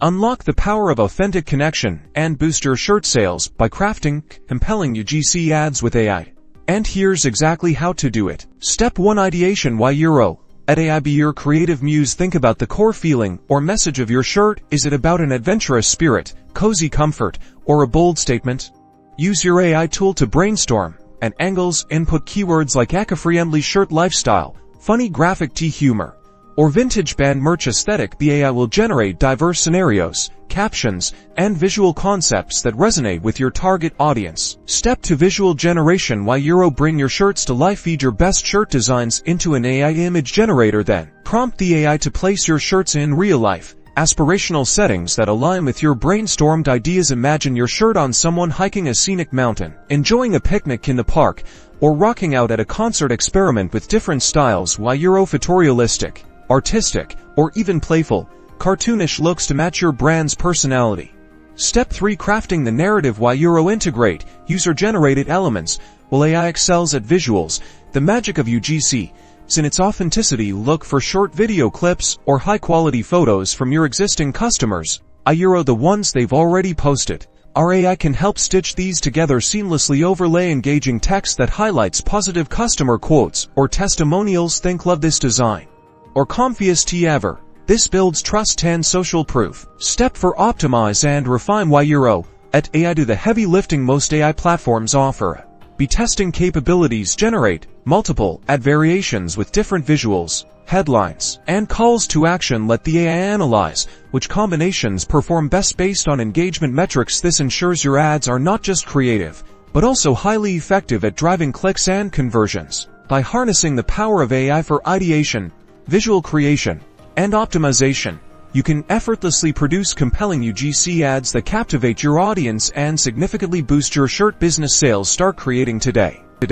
Unlock the power of authentic connection and boost your shirt sales by crafting compelling UGC ads with AI. And here's exactly how to do it. Step 1. Ideation. Why Euro? At AI, be your creative muse. Think about the core feeling or message of your shirt. Is it about an adventurous spirit, cozy comfort, or a bold statement? Use your AI tool to brainstorm and angles. Input keywords like eco-friendly shirt lifestyle, funny graphic tee humor, or vintage band merch aesthetic. The AI will generate diverse scenarios, captions, and visual concepts that resonate with your target audience. Step 2. Visual generation. Why Euro? Bring your shirts to life. Feed your best shirt designs into an AI image generator, then prompt the AI to place your shirts in real-life, aspirational settings that align with your brainstormed ideas. Imagine your shirt on someone hiking a scenic mountain, enjoying a picnic in the park, or rocking out at a concert. Experiment with different styles. Why Euro? Photorealistic, artistic, or even playful, cartoonish looks to match your brand's personality. Step 3. Crafting the narrative. Why Euro? Integrate user-generated elements. While AI excels at visuals, the magic of UGC is in its authenticity. Look for short video clips or high-quality photos from your existing customers. Euro the ones they've already posted. Our AI can help stitch these together seamlessly. Overlay engaging text that highlights positive customer quotes or testimonials. Think love this design, or comfiest tee ever. This builds trust and social proof. Step 4. Optimize and refine. Why Euro? At AI do the heavy lifting. Most AI platforms offer B testing capabilities. Generate multiple ad variations with different visuals, headlines, and calls to action. Let the AI analyze which combinations perform best based on engagement metrics. This ensures your ads are not just creative, but also highly effective at driving clicks and conversions. By harnessing the power of AI for ideation, visual creation, and optimization, you can effortlessly produce compelling UGC ads that captivate your audience and significantly boost your shirt business sales. Start creating today.